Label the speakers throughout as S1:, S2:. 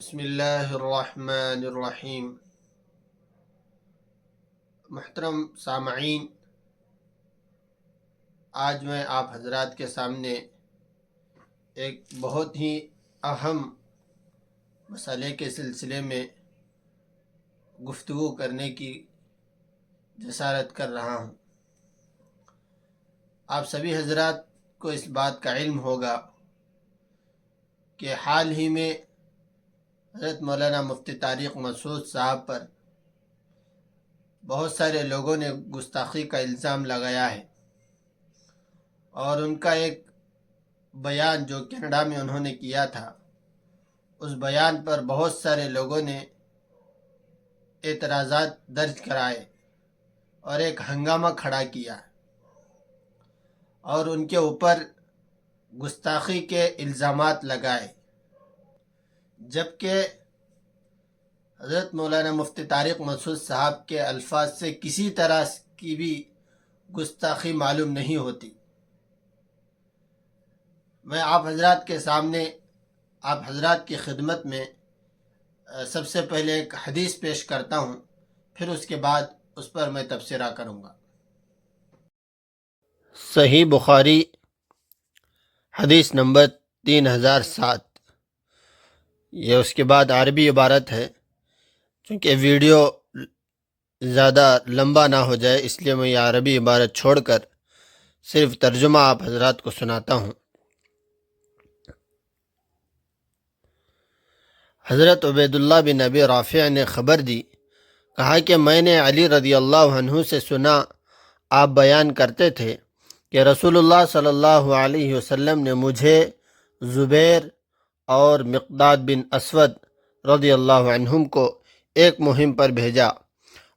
S1: بسم اللہ الرحمن الرحیم۔ محترم سامعین، آج میں آپ حضرات کے سامنے ایک بہت ہی اہم مسئلے کے سلسلے میں گفتگو کرنے کی جسارت کر رہا ہوں۔ آپ سبھی حضرات کو اس بات کا علم ہوگا کہ حال ہی میں حضرت مولانا مفتی طارق مسعود صاحب پر بہت سارے لوگوں نے گستاخی کا الزام لگایا ہے، اور ان کا ایک بیان جو کینیڈا میں انہوں نے کیا تھا، اس بیان پر بہت سارے لوگوں نے اعتراضات درج کرائے اور ایک ہنگامہ کھڑا کیا اور ان کے اوپر گستاخی کے الزامات لگائے، جبکہ حضرت مولانا مفتی طارق مسعود صاحب کے الفاظ سے کسی طرح کی بھی گستاخی معلوم نہیں ہوتی۔ میں آپ حضرات کے سامنے، آپ حضرات کی خدمت میں سب سے پہلے ایک حدیث پیش کرتا ہوں، پھر اس کے بعد اس پر میں تبصرہ کروں گا۔ صحیح بخاری حدیث نمبر 3007۔ یہ اس کے بعد عربی عبارت ہے، چونکہ ویڈیو زیادہ لمبا نہ ہو جائے اس لیے میں یہ عربی عبارت چھوڑ کر صرف ترجمہ آپ حضرات کو سناتا ہوں۔ حضرت عبیداللہ بن ابی رافع نے خبر دی، کہا کہ میں نے علی رضی اللہ عنہ سے سنا، آپ بیان کرتے تھے کہ رسول اللہ صلی اللہ علیہ وسلم نے مجھے، زبیر اور مقداد بن اسود رضی اللہ عنہم کو ایک مہم پر بھیجا،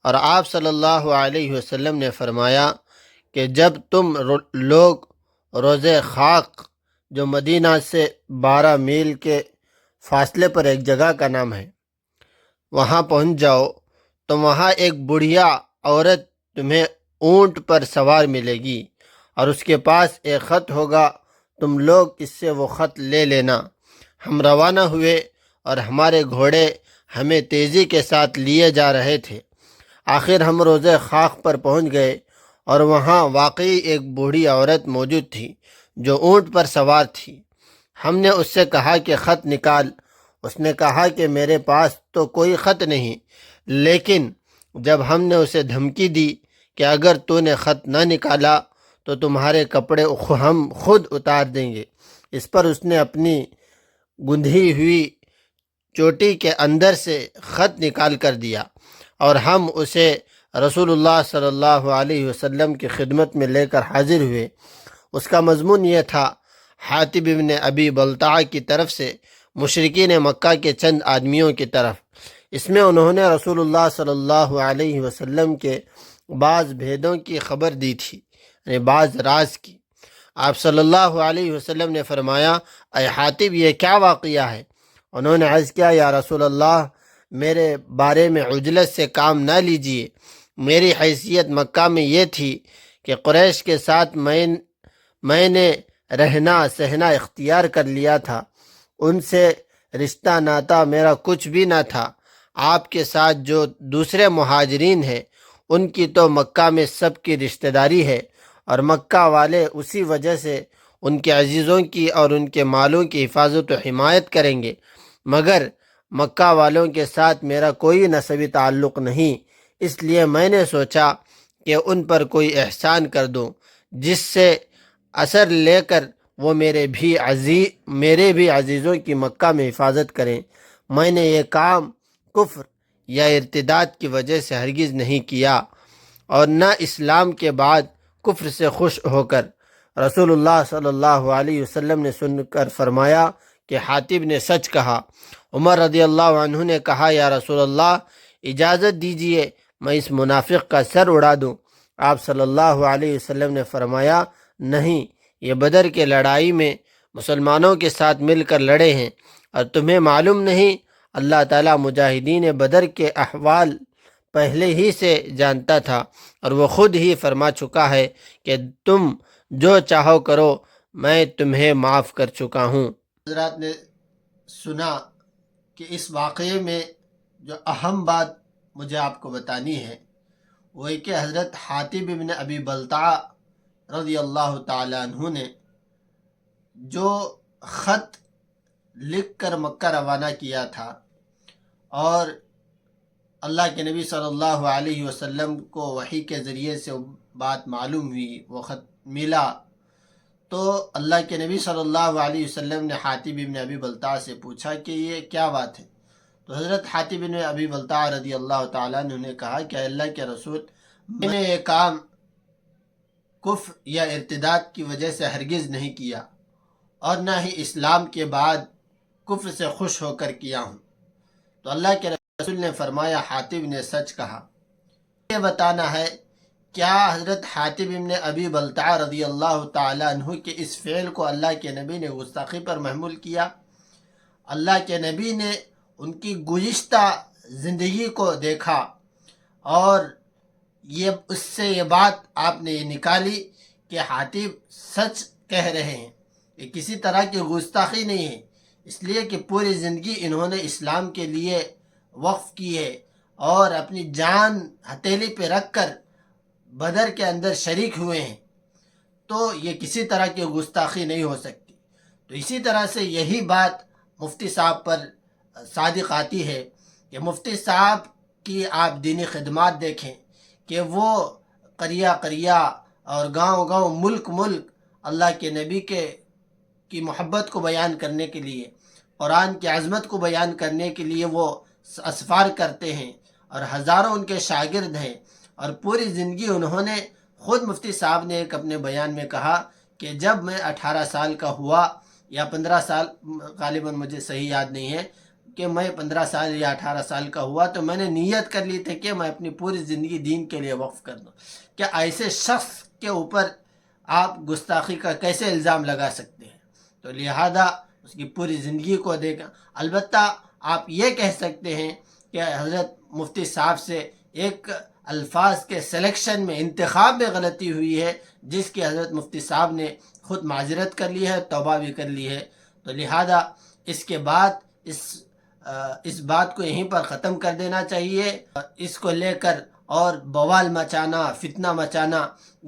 S1: اور آپ صلی اللہ علیہ وسلم نے فرمایا کہ جب تم لوگ روز خاک، جو مدینہ سے 12 میل کے فاصلے پر ایک جگہ کا نام ہے، وہاں پہنچ جاؤ تو وہاں ایک بڑھیا عورت تمہیں اونٹ پر سوار ملے گی، اور اس کے پاس ایک خط ہوگا، تم لوگ اس سے وہ خط لے لینا۔ ہم روانہ ہوئے اور ہمارے گھوڑے ہمیں تیزی کے ساتھ لیے جا رہے تھے۔ آخر ہم روز خاک پر پہنچ گئے، اور وہاں واقعی ایک بوڑھی عورت موجود تھی جو اونٹ پر سوار تھی۔ ہم نے اس سے کہا کہ خط نکال۔ اس نے کہا کہ میرے پاس تو کوئی خط نہیں، لیکن جب ہم نے اسے دھمکی دی کہ اگر تو نے خط نہ نکالا تو تمہارے کپڑے ہم خود اتار دیں گے، اس پر اس نے اپنی گندھی ہوئی چوٹی کے اندر سے خط نکال کر دیا، اور ہم اسے رسول اللہ صلی اللہ علیہ وسلم کی خدمت میں لے کر حاضر ہوئے۔ اس کا مضمون یہ تھا، حاتب بن ابی بلتع کی طرف سے مشرکین مکہ کے چند آدمیوں کی طرف۔ اس میں انہوں نے رسول اللہ صلی اللہ علیہ وسلم کے بعض بھیدوں کی خبر دی تھی، یعنی بعض راز کی۔ آپ صلی اللہ علیہ وسلم نے فرمایا، اے حاتب، یہ کیا واقعہ ہے؟ انہوں نے عرض کیا، یا رسول اللہ، میرے بارے میں عجلت سے کام نہ لیجیے۔ میری حیثیت مکہ میں یہ تھی کہ قریش کے ساتھ میں نے رہنا سہنا اختیار کر لیا تھا، ان سے رشتہ ناتا میرا کچھ بھی نہ تھا۔ آپ کے ساتھ جو دوسرے مہاجرین ہیں، ان کی تو مکہ میں سب کی رشتہ داری ہے، اور مکہ والے اسی وجہ سے ان کے عزیزوں کی اور ان کے مالوں کی حفاظت و حمایت کریں گے، مگر مکہ والوں کے ساتھ میرا کوئی نسبی تعلق نہیں، اس لیے میں نے سوچا کہ ان پر کوئی احسان کر دوں جس سے اثر لے کر وہ میرے بھی عزیزوں کی مکہ میں حفاظت کریں۔ میں نے یہ کام کفر یا ارتداد کی وجہ سے ہرگز نہیں کیا، اور نہ اسلام کے بعد کفر سے خوش ہو کر۔ رسول اللہ صلی اللہ علیہ وسلم نے سن کر فرمایا کہ حاتب نے سچ کہا۔ عمر رضی اللہ عنہ نے کہا، یا رسول اللہ، اجازت دیجیے میں اس منافق کا سر اڑا دوں۔ آپ صلی اللہ علیہ وسلم نے فرمایا، نہیں، یہ بدر کے لڑائی میں مسلمانوں کے ساتھ مل کر لڑے ہیں، اور تمہیں معلوم نہیں، اللہ تعالیٰ مجاہدین بدر کے احوال پہلے ہی سے جانتا تھا، اور وہ خود ہی فرما چکا ہے کہ تم جو چاہو کرو، میں تمہیں معاف کر چکا ہوں۔ حضرات نے سنا کہ اس واقعے میں جو اہم بات مجھے آپ کو بتانی ہے وہ ہے کہ حضرت حاتب ابن ابی بلتع رضی اللہ تعالیٰ عنہ نے جو خط لکھ کر مکہ روانہ کیا تھا اور اللہ کے نبی صلی اللہ علیہ وسلم کو وحی کے ذریعے سے بات معلوم ہوئی، وہ خط ملا، تو اللہ کے نبی صلی اللہ علیہ وسلم نے حاتب ابن ابی بلتع سے پوچھا کہ یہ کیا بات ہے؟ تو حضرت حاتب ابن ابی بلتع رضی اللہ تعالیٰ عنہ نے کہا کہ اللہ کے رسول، میں نے یہ کام کفر یا ارتداد کی وجہ سے ہرگز نہیں کیا اور نہ ہی اسلام کے بعد کفر سے خوش ہو کر کیا ہوں۔ تو اللہ کے رسول نے فرمایا حاتب نے سچ کہا۔ یہ بتانا ہے کیا حضرت حاتب ابن ابی بلتع رضی اللہ تعالیٰ عنہ کے اس فعل کو اللہ کے نبی نے گستاخی پر محمول کیا؟ اللہ کے نبی نے ان کی گزشتہ زندگی کو دیکھا اور اس سے یہ بات آپ نے یہ نکالی کہ حاتب سچ کہہ رہے ہیں، یہ کسی طرح کی گستاخی نہیں ہے، اس لیے کہ پوری زندگی انہوں نے اسلام کے لیے وقف کی ہے اور اپنی جان ہتھیلی پہ رکھ کر بدر کے اندر شریک ہوئے ہیں، تو یہ کسی طرح کی گستاخی نہیں ہو سکتی۔ تو اسی طرح سے یہی بات مفتی صاحب پر صادق آتی ہے کہ مفتی صاحب کی آپ دینی خدمات دیکھیں کہ وہ قریہ قریہ اور گاؤں گاؤں ملک ملک اللہ کے نبی کی محبت کو بیان کرنے کے لیے، قرآن کی عظمت کو بیان کرنے کے لیے وہ اسفار کرتے ہیں اور ہزاروں ان کے شاگرد ہیں، اور پوری زندگی انہوں نے، خود مفتی صاحب نے ایک اپنے بیان میں کہا کہ جب میں 18 سال کا ہوا یا 15 سال، غالباً مجھے صحیح یاد نہیں ہے کہ میں 15 سال یا 18 سال کا ہوا تو میں نے نیت کر لی تھی کہ میں اپنی پوری زندگی دین کے لیے وقف کر دوں۔ کیا ایسے شخص کے اوپر آپ گستاخی کا کیسے الزام لگا سکتے ہیں؟ تو لہذا اس کی پوری زندگی کو دیکھا۔ البتہ آپ یہ کہہ سکتے ہیں کہ حضرت مفتی صاحب سے ایک الفاظ کے سلیکشن میں، انتخاب میں غلطی ہوئی ہے، جس کی حضرت مفتی صاحب نے خود معذرت کر لی ہے، توبہ بھی کر لی ہے۔ تو لہذا اس کے بعد اس بات کو یہیں پر ختم کر دینا چاہیے۔ اس کو لے کر اور بوال مچانا، فتنہ مچانا،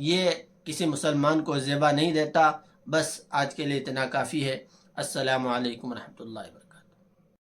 S1: یہ کسی مسلمان کو زیبا نہیں دیتا۔ بس آج کے لیے اتنا کافی ہے۔ السلام علیکم ورحمۃ اللہ وبرکاتہ۔